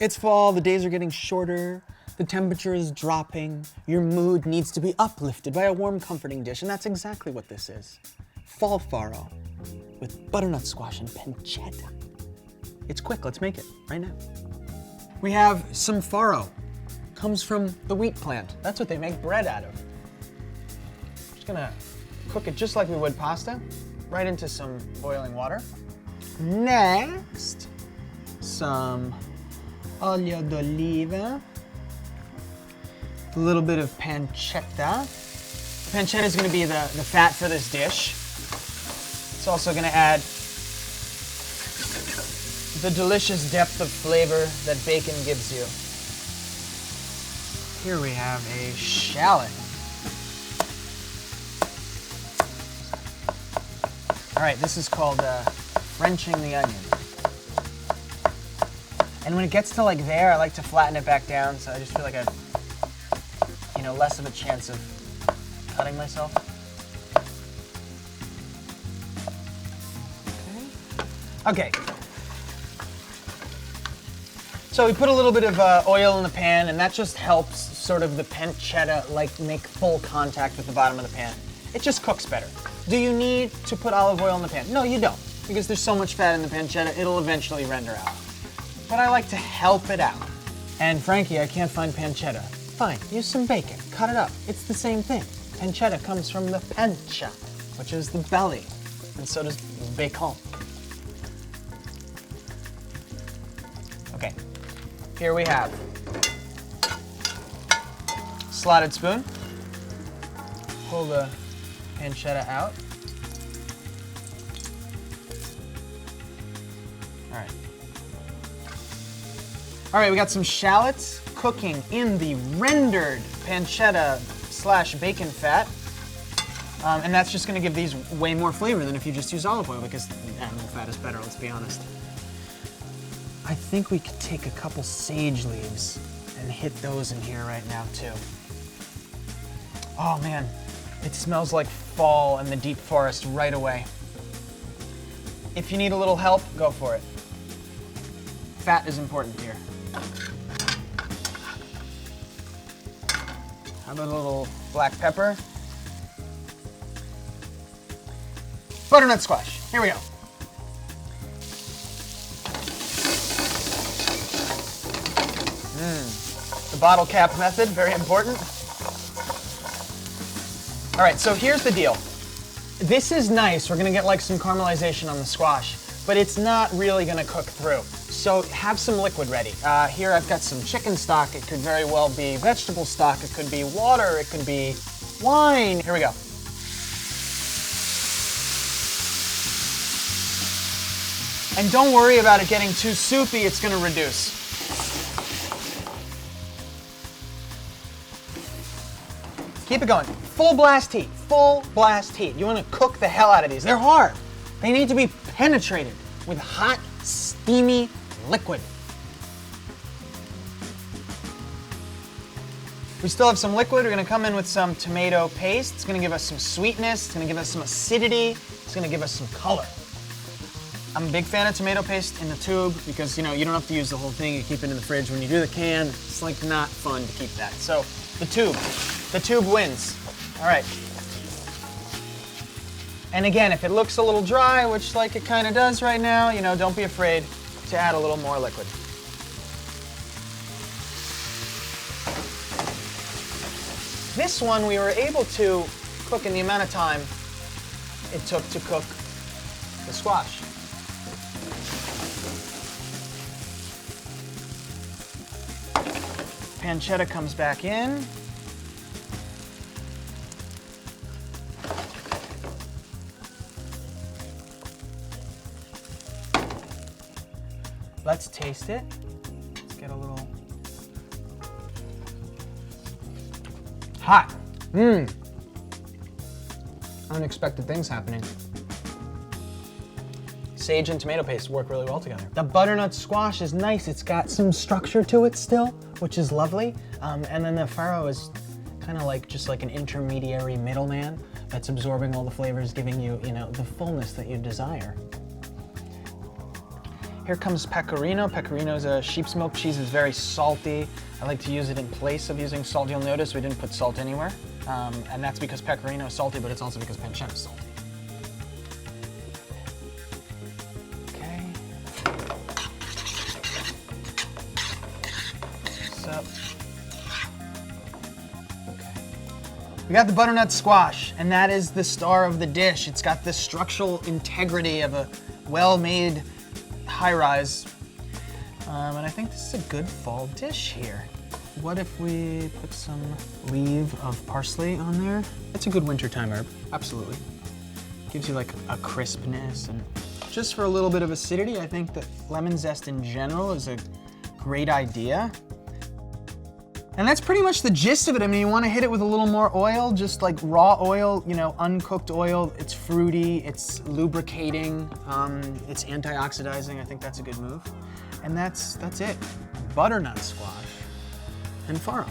It's fall, the days are getting shorter, the temperature is dropping, your mood needs to be uplifted by a warm, comforting dish, and that's exactly what this is. Fall farro with butternut squash and pancetta. It's quick, let's make it right now. We have some farro. Comes from the wheat plant. That's what they make bread out of. Just gonna cook it just like we would pasta, right into some boiling water. Next, some olio d'oliva, a little bit of pancetta. Pancetta is gonna be the fat for this dish. It's also gonna add the delicious depth of flavor that bacon gives you. Here we have a shallot. All right, this is called Frenching the onion. And when it gets to like there, I like to flatten it back down, so I just feel like I, less of a chance of cutting myself. Okay. So we put a little bit of oil in the pan, and that just helps sort of the pancetta make full contact with the bottom of the pan. It just cooks better. Do you need to put olive oil in the pan? No, you don't, because there's so much fat in the pancetta, it'll eventually render out. But I like to help it out. And Frankie, I can't find pancetta. Fine, use some bacon, cut it up. It's the same thing. Pancetta comes from the pancia, which is the belly, and so does bacon. Okay, here we have slotted spoon. Pull the pancetta out. All right, we got some shallots cooking in the rendered pancetta / bacon fat. And that's just gonna give these way more flavor than if you just use olive oil, because animal fat is better, let's be honest. I think we could take a couple sage leaves and hit those in here right now too. Oh man, it smells like fall and the deep forest right away. If you need a little help, go for it. Fat is important here. How about a little black pepper? Butternut squash, here we go. The bottle cap method, very important. All right, so here's the deal. This is nice, we're gonna get like some caramelization on the squash, but it's not really gonna cook through. So have some liquid ready. Here I've got some chicken stock. It could very well be vegetable stock. It could be water. It could be wine. Here we go. And don't worry about it getting too soupy. It's going to reduce. Keep it going. Full blast heat. Full blast heat. You want to cook the hell out of these. They're hard. They need to be penetrated with hot, steamy liquid. We still have some liquid. We're gonna come in with some tomato paste. It's gonna give us some sweetness. It's gonna give us some acidity. It's gonna give us some color. I'm a big fan of tomato paste in the tube because you don't have to use the whole thing. You keep it in the fridge. When you do the can, it's like not fun to keep that. So the tube wins. All right. And again, if it looks a little dry, which like it kind of does right now, don't be afraid to add a little more liquid. This one we were able to cook in the amount of time it took to cook the squash. Pancetta comes back in. Let's taste it. Let's get a little hot. Unexpected things happening. Sage and tomato paste work really well together. The butternut squash is nice. It's got some structure to it still, which is lovely. And then the farro is kind of just like an intermediary middleman that's absorbing all the flavors, giving you, the fullness that you desire. Here comes Pecorino. Pecorino is a sheep's milk cheese. It's very salty. I like to use it in place of using salt. You'll notice we didn't put salt anywhere. And that's because Pecorino is salty, but it's also because pancetta is salty. Okay. So, okay. We got the butternut squash, and that is the star of the dish. It's got the structural integrity of a well-made high-rise. And I think this is a good fall dish here. What if we put some leaf of parsley on there? It's a good wintertime herb, absolutely. Gives you like a crispness, and just for a little bit of acidity, I think that lemon zest in general is a great idea. And that's pretty much the gist of it. I mean, you want to hit it with a little more oil, just like raw oil, you know, uncooked oil. It's fruity, it's lubricating, it's antioxidizing. I think that's a good move. And that's it. Butternut squash and farro.